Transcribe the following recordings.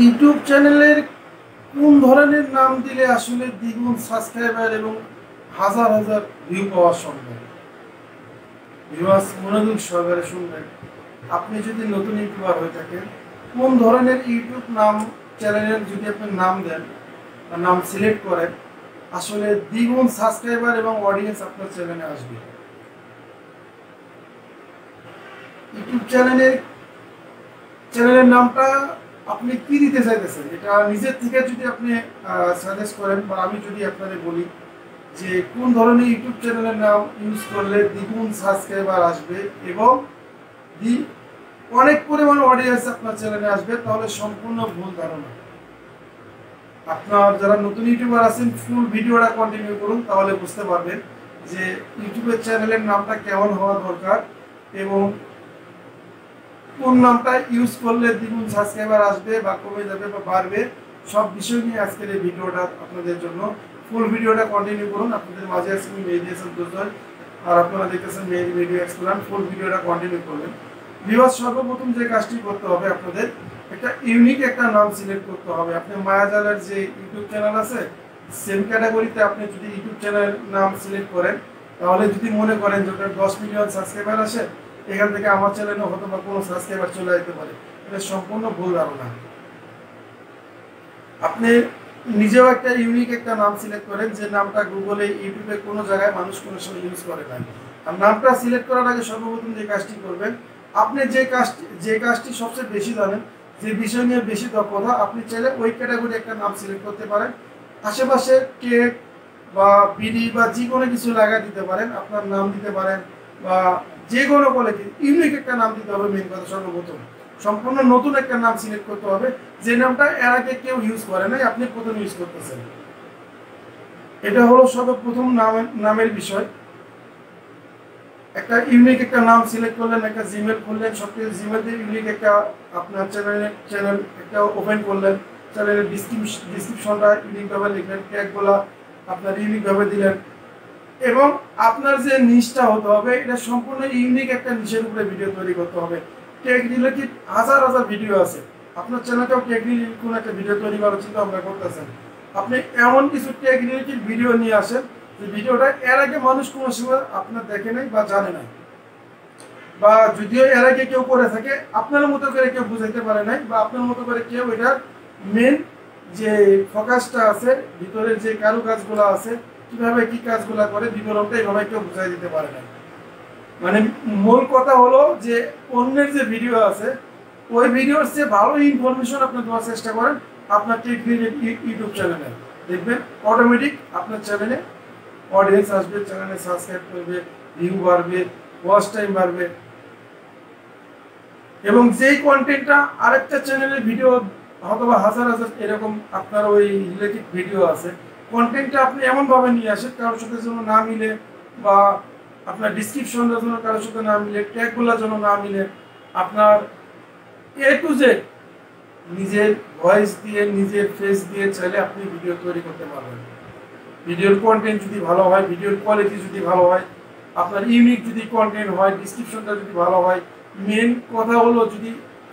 YouTube চ্যানেলের কোন ধরনের নাম দিলে আসলে দ্বিগুণ সাবস্ক্রাইবার এবং হাজার হাজার ভিউ পাওয়া সম্ভব? ভিউয়ার্স মনোযোগ সহকারে শুনবেন। আপনি যদি নতুন ইউটিউবার হয়ে থাকেন, কোন ধরনের ইউটিউব নাম চ্যানেলের যদি আপনি নাম দেন বা নাম সিলেক্ট করেন, আসলে দ্বিগুণ সাবস্ক্রাইবার এবং অডিয়েন্স আপনার চ্যানেলে আসবে। ইউটিউব চ্যানেলের নামটা আপনি কি দিতে চাইতেছেন, এটা নিজের থেকে যদি আপনি সাজেস্ট করেন বা আমি যদি আপনাদের বলি যে কোন ধরনের ইউটিউব চ্যানেলের নাম ইউজ করলে দ্বিগুণ সাবস্ক্রাইবার আসবে এবং অনেক পরিমাণ অডিয়েন্স আপনার চ্যানেলে আসবে, তাহলে সম্পূর্ণ ভুল ধারণা। আপনার যারা নতুন ইউটিউবার আছেন, ফুল ভিডিওটা কন্টিনিউ করুন, তাহলে বুঝতে পারবেন যে ইউটিউবের চ্যানেলের নামটা কেমন হওয়া দরকার এবং কোন নামটা ইউজ করলে দ্বিগুণ সাবস্ক্রাইবার আসবে বা কমে যাবে বা বাড়বে, সব বিষয় নিয়ে আজকের এই ভিডিওটা আপনাদের জন্য। ফুল ভিডিওটা কন্টিনিউ করুন। আপনাদের মাঝে আজকে মেহেদী হাসান দুজন, আর আপনারা দেখতেছেন মেহেদী ভিডিও এক্সপ্লেন। ফুল ভিডিওটা কন্টিনিউ করবেন। ভিউয়ার্স, সর্বপ্রথম যে কাজটি করতে হবে, আপনাদের একটা ইউনিক একটা নাম সিলেক্ট করতে হবে। আপনি মায়াজালের যে ইউটিউব চ্যানেল আছে, সেম ক্যাটাগরিতে আপনি যদি ইউটিউব চ্যানেল নাম সিলেক্ট করেন, তাহলে যদি মনে করেন যে ওটা 10 মিলিয়ন সাবস্ক্রাইবার আসে, এখান থেকে আমার চ্যানেলে হয়তো বা কোনো সাবস্ক্রাইবার চলে যেতে পারে, এটা সম্পূর্ণ ভুল ধারণা। আপনি নিজেও একটা ইউনিক একটা নাম সিলেক্ট করেন, যে নামটা গুগলে ইউটিউবে কোনো জায়গায় মানুষ কোনো সময় ইউজ করে না। আর নামটা সিলেক্ট করার আগে সর্বপ্রথম যে কাজটি করবেন, আপনি যে কাজটি সবচেয়ে বেশি জানেন, যে বিষয় নিয়ে বেশি দক্ষতা, আপনি চাইলে ওই ক্যাটাগরি একটা নাম সিলেক্ট করতে পারেন। আশেপাশে কেক বা বিডি বা যে কোনো কিছু লাগা দিতে পারেন, আপনার নাম দিতে পারেন বা যে কোনো কোয়ালিটি ইউনিক একটা নাম দিতে হবে। মেন কথা সর্বপ্রথম সম্পূর্ণ নতুন একটা নাম সিলেক্ট করতে হবে, যে নামটা এর আগে কেউ ইউজ করে নাই, আপনি প্রথম ইউজ করতেছেন। এটা হলো সর্বপ্রথম নামের বিষয়। একটা ইউনিক একটা নাম সিলেক্ট করলেন, একটা জিমেল খুললেন, সবকিছু জিমেল দিয়ে ইউনিক একটা আপনার চ্যানেল একটা ওপেন করলেন। চ্যানেলের ডিসক্রিপশনটা ইউনিকভাবে লিখলেন, ট্যাগগুলো আপনার ইউনিকভাবে দিলেন এবং আপনার যে নিশটা হতে হবে, এটা সম্পূর্ণ ইউনিক একটা নিশের উপরে ভিডিও তৈরি করতে হবে। টেক রিলেটেড হাজার হাজার ভিডিও আছে, আপনার চ্যানেলেও টেক রিলেটেড কোনো একটা ভিডিও তৈরি করার চিন্তা ভাবনা করতেছেন। আপনি এমন কিছু টেক রিলেটেড ভিডিও নিয়ে আসেন যে ভিডিওটা এর আগে মানুষ কোনো সময় আপনার দেখে নাই বা জানে নাই, বা যদিও এর আগে কেউ করে থাকে আপনার মতো করে কেউ বুঝাইতে পারে নাই, বা আপনার মতো করে কেউ এটার মেন যে ফোকাসটা আছে, ভিতরের যে কারুকাজগুলো আছে, কিভাবে কি কাজগুলা করে, বিবরণটা এইভাবে কেউ বুঝাই দিতে পারে না। মানে মূল কথা হলো যে অন্যের যে ভিডিও আছে, ওই ভিডিওর চেয়ে ভালো ইনফরমেশন আপনি দেওয়ার চেষ্টা করেন আপনার টেক রিলেটেড ইউটিউব চ্যানেলে। দেখবেন অটোমেটিক আপনার চ্যানেলে অডিয়েন্স আসবে, চ্যানেলে সাবস্ক্রাইব করবে, ভিউ বাড়বে, ওয়াচ টাইম বাড়বে। এবং যেই কন্টেন্টটা আরেকটা চ্যানেলের ভিডিও অথবা হাজার হাজার এরকম আপনার ওই রিলেটেড ভিডিও আছে, কন্টেন্টটা আপনি এমনভাবে নিয়ে আসেন কারোর সাথে যেন না মিলে, বা আপনার ডিসক্রিপশনটা যেন কারোর সাথে না মিলে, ট্যাগগুলো যেন না মিলে, আপনার এ টু জেড নিজের ভয়েস দিয়ে নিজের ফেস দিয়ে চাইলে আপনি ভিডিও তৈরি করতে পারবেন। ভিডিওর কন্টেন্ট যদি ভালো হয়, ভিডিওর কোয়ালিটি যদি ভালো হয়, আপনার ইউনিক যদি কন্টেন্ট হয়, ডিসক্রিপশনটা যদি ভালো হয়, মেন কথা হলো যদি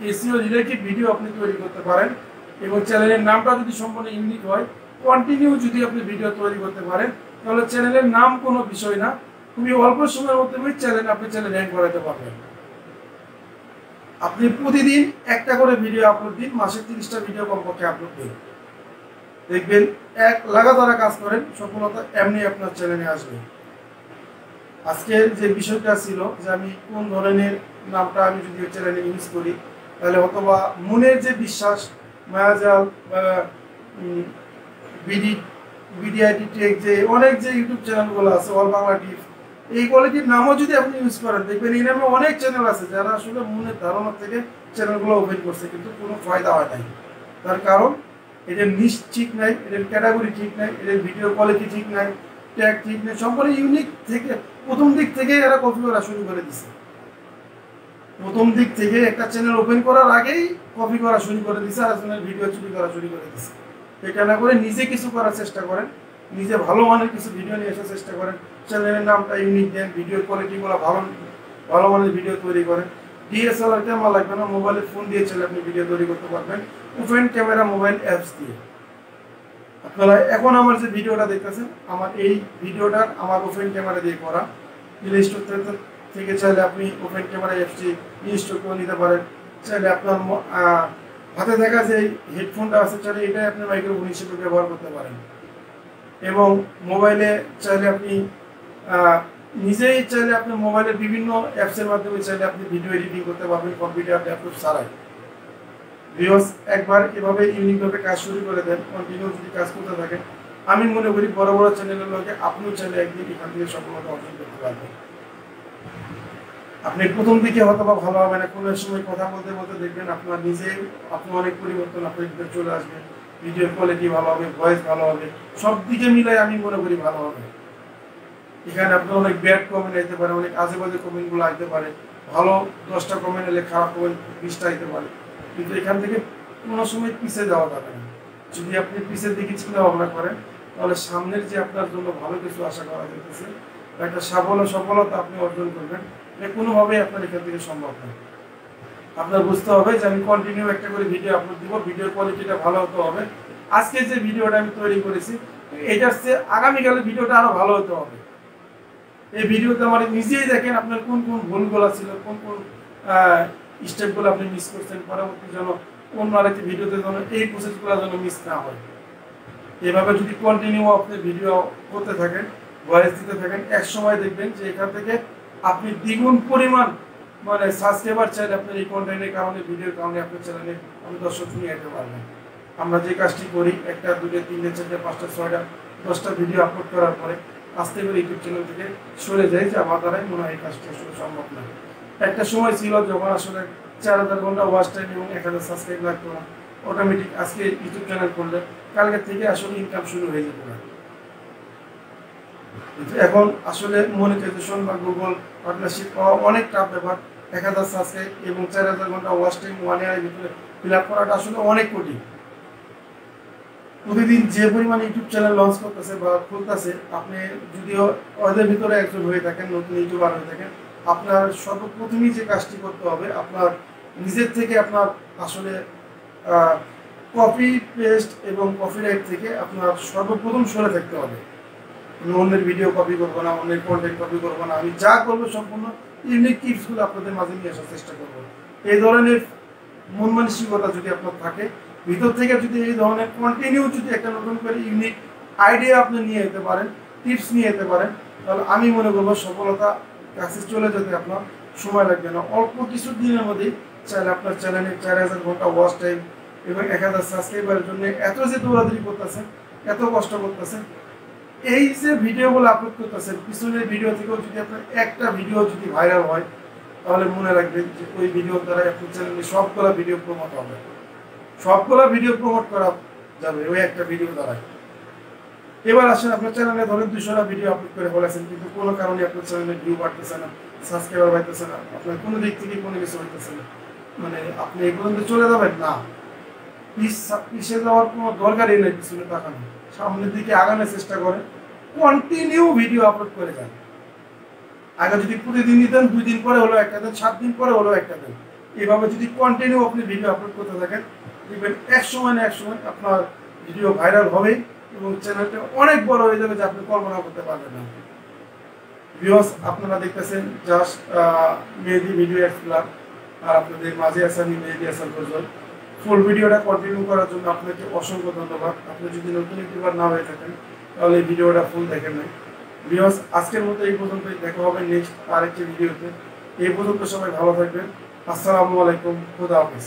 এসইও রিলেটেড ভিডিও আপনি তৈরি করতে পারেন এবং চ্যানেলের নামটা যদি সম্পূর্ণ ইউনিক হয়, কন্টিনিউ যদি আপনি ভিডিও তৈরি করতে পারেন, তাহলে চ্যানেলের নাম কোনো বিষয় না, খুবই অল্প সময়ের মধ্যে আপনি চ্যানেল র্যাঙ্ক করাতে পারবেন। আপনি প্রতিদিন একটা করে ভিডিও আপলোড দিন, মাসে 30টা ভিডিও কমপক্ষে আপলোড দিন, দেখবেন এক লাগাতার কাজ করেন, সফলতা এমনি আপনার চ্যানেলে আসবে। আজকের যে বিষয়টা ছিল যে আমি কোন ধরনের নামটা আমি যদি চ্যানেলে ইউজ করি, তাহলে অথবা মনের যে বিশ্বাস, মায়াজাল বা বিডিআইটি টেক, যে অনেক যে ইউটিউব চ্যানেলগুলো আছে, অল বাংলা টিপস, এই কোয়ালিটির নামও যদি আপনি ইউজ করেন, দেখবেন এই নামে অনেক চ্যানেল আছে যারা আসলে মনের ধারণা থেকে চ্যানেলগুলো ওপেন করছে, কিন্তু কোনো ফায়দা হয় নাই। তার কারণ এদের নিশ ঠিক নাই, এদের ক্যাটাগরি ঠিক নাই, এদের ভিডিও কোয়ালিটি ঠিক নাই, ট্যাগ ঠিক নাই, সম্পূর্ণ ইউনিক থেকে প্রথম দিক থেকে এরা কপি করা শুরু করে দিছে। প্রথম দিক থেকে একটা চ্যানেল ওপেন করার আগেই কপি করা শুরু করে দিছে, আর চ্যানেল ভিডিও চুরি করা শুরু করে দিছে। এটা না করে নিজে কিছু করার চেষ্টা করেন, নিজে ভালো মানের কিছু ভিডিও নিয়ে আসার চেষ্টা করেন, চ্যানেলের নামটা ইউনিক দেন, ভিডিও কোয়ালিটিগুলো ভালো মানের ভিডিও তৈরি করেন, ডিএসএলআর ক্যামেরা লাগবে না, মোবাইলের ফোন দিয়ে চাইলে আপনি ভিডিও তৈরি করতে পারবেন ওপেন ক্যামেরা মোবাইল অ্যাপস দিয়ে। আপনারা এখন আমার যে ভিডিওটা দেখতেছেন, আমার এই ভিডিওটা আমার ওপেন ক্যামেরা দিয়ে করা। প্লে স্টোর থেকে চাইলে আপনি ওপেন ক্যামেরা অ্যাপসটি ইনস্টল করে নিতে পারেন। চাইলে আপনার হাতে থাকা যে হেডফোনটা আছে চাইলে এটাই আপনি মাইক্রোফোন হিসেবে ব্যবহার করতে পারেন। এবং মোবাইলে চাইলে আপনি নিজেই চাইলে আপনি মোবাইলের বিভিন্ন অ্যাপসের মাধ্যমে চাইলে আপনি ভিডিও এডিটিং করতে পারবেন কম্পিউটার ল্যাপটপ ছাড়াই। ভিউয়ার্স, একবার এভাবে ইউনিকভাবে কাজ শুরু করে দেন, কন্টিনিউ যদি কাজ করতে থাকেন, আমি মনে করি বড় বড় চ্যানেলের লোকে আপনিও চাইলে একদিন এখান থেকে সফলতা অর্জন করতে পারবেন। আপনি প্রথম দিকে হয়তো বা ভালো হবে না, কোনো সময় কথা বলতে বলতে দেখবেন আপনার নিজেই অনেক পরিবর্তন আপনার ভিতরে চলে আসবে। ভিডিওর কোয়ালিটি ভালো হবে, ভয়েস ভালো হবে, সব দিকে মিলাই আমি মনে করি ভালো হবে। এখানে আপনার অনেক ব্যাড কমেন্ট আসতে পারে, অনেক আজে বাজে কমেন্টগুলো আসতে পারে, ভালো 10টা কমেন্ট এলে খারাপ কমেন্ট 20টা আসতে পারে, কিন্তু এখান থেকে কোনো সময় পিছিয়ে যাওয়া যাবে না। যদি আপনি পিছের দিকে চিন্তা ভাবনা করেন তাহলে সামনের যে আপনার জন্য ভালো কিছু আশা করা যেতেছে, একটা সফলতা আপনি অর্জন করবেন, এটা কোনোভাবেই আপনার এখান থেকে সম্ভব নয়। আপনার বুঝতে হবে যে আমি কন্টিনিউ একটা করে ভিডিও আপলোড দিব, ভিডিওর কোয়ালিটিটা ভালো হতে হবে। আজকে যে ভিডিওটা আমি তৈরি করেছি এটার চেয়ে আগামীকালের ভিডিওটা আরো ভালো হতে হবে। এই ভিডিওতে আমার নিজেই দেখেন আপনার কোন কোন ভুলগুলো ছিল, কোন কোন স্টেপগুলো আপনি মিস করছেন, পরবর্তী যেন অন্য আরেকটি ভিডিওতে যেন এই প্রসেসগুলো যেন মিস না হয়। এভাবে যদি কন্টিনিউ আপনি ভিডিও করতে থাকেন, ভয়েস দিতে থাকেন, এক সময় দেখবেন যে এখান থেকে আপনি দ্বিগুণ পরিমাণ মানে সাবস্ক্রাইবার চাইলে আপনার এই কন্টেন্টের কারণে, ভিডিওর কারণে আপনার চ্যানেলে আমি দর্শক নিয়ে যেতে পারবেন। আমরা যে কাজটি করি, 1টা 2টা 3টা 4টা 5টা 6টা 10টা ভিডিও আপলোড করার পরে আস্তে করে ইউটিউব চ্যানেল থেকে সরে যায় যে আমার দ্বারাই মনে হয় এই কাজটি আসলে সম্ভব না। একটা সময় ছিল যখন আসলে 4000 ঘন্টা ওয়াচ টাইম এবং 1000 সাবস্ক্রাইব লাগতো না, অটোমেটিক আজকে ইউটিউব চ্যানেল করলে কালকে থেকে আসলে ইনকাম শুরু হয়ে যেতে পারে। কিন্তু এখন আসলে মনিটাইজেশন বা গুগল পার্টনারশিপ পাওয়া অনেক টাফ ব্যাপার। 1000 সাবস্ক্রাইব এবং 4000 ঘন্টা ওয়াচ টাইম 1 ইয়ারের ভিতরে ফিল আপ করাটা আসলে অনেক কঠিন। প্রতিদিন যে পরিমাণ ইউটিউব চ্যানেল লঞ্চ করতেছে বা খুলতেছে, আপনি যদিও ওদের ভিতরে একজন হয়ে থাকেন, নতুন ইউটিউবার হয়ে থাকেন, আপনার সর্বপ্রথমই যে কাজটি করতে হবে, আপনার নিজের থেকে আপনার আসলে কপি পেস্ট এবং কপিরাইট থেকে আপনার সর্বপ্রথম সরে থাকতে হবে। আমি অন্যের ভিডিও কপি করবো না, অন্যের কন্টেন্ট কপি করবো না, আমি যা করবো সম্পূর্ণ ইউনিক টিপসগুলো আপনাদের মাঝে নিয়ে আসার চেষ্টা করবো। এই ধরনের মন মানসিকতা যদি আপনার থাকে, ভিতর থেকে যদি এই ধরনের কন্টিনিউ যদি একটা নতুন করে ইউনিক আইডিয়া আপনি নিয়ে যেতে পারেন, টিপস নিয়ে যেতে পারেন, তাহলে আমি মনে করবো সফলতা কাছে চলে যেতে আপনার সময় লাগবে না। অল্প কিছু দিনের মধ্যেই চাইলে আপনার চ্যানেলে 4000 ঘন্টা ওয়াচ টাইম এবং 1000 সাবস্ক্রাইবারের জন্য এত যে দৌড়াদৌড়ি করতেছেন, এত কষ্ট করতেছেন, এই যে ভিডিওগুলো আপলোড করতেছেন, পিছনের ভিডিও থেকেও যদি আপনার একটা ভিডিও যদি ভাইরাল হয়, তাহলে মনে রাখবেন যে ওই ভিডিওর দ্বারা আপনার চ্যানেলে সবগুলো ভিডিও প্রমোট হবে, সবগুলো ভিডিও প্রমোট করা যাবে ওই একটা ভিডিও দ্বারা। এবার আসেন, আপনার চ্যানেলে ধরেন 200টা ভিডিও আপলোড করে বলেছেন, কিন্তু কোনো কারণে আপনার চ্যানেলে ভিউ বাড়তেছে না, সাবস্ক্রাইবার বাড়তেছে না, আপনার কোনো দিক থেকে কোনো কিছু হইতেছে না, মানে আপনি এই পর্যন্ত চলে যাবেন না। পিছিয়ে যাওয়ার কোনো দরকারই নেই, পিছনে তাকানো, সামনের দিকে আগানোর চেষ্টা করেন, কন্টিনিউ ভিডিও আপলোড করে যান। আগে যদি প্রতিদিন দিতেন, 2 দিন পরে হলো একটা দেন, 7 দিন পরে হলো একটা দেন, এভাবে যদি কন্টিনিউ আপনি ভিডিও আপলোড করতে থাকেন, দেখবেন এক সময় না এক সময় আপনার ভিডিও ভাইরাল হবে এবং চ্যানেলটা অনেক বড় হয়ে যাবে, যে আপনি কল্পনা করতে পারবেন না। ভিউয়ার্স, আপনারা দেখতেছেন জাস্ট মেহেদি ভিডিও এক্সপ্লার, আর আপনাদের মাঝে আছেন মেহেদি হাসান ফজল। ফুল ভিডিওটা কন্টিনিউ করার জন্য আপনাকে অসংখ্য ধন্যবাদ। আপনি যদি নতুন ইউটিউবার না হয়ে থাকেন তাহলে এই ভিডিওটা ফুল দেখেন নাই। ভিউয়ার্স, আজকের মতো এই পর্যন্তই, দেখা হবে নেক্সট আরেকটি ভিডিওতে। এই পর্যন্ত সবাই ভালো থাকবেন। আসসালামু আলাইকুম, খুদা হাফেজ।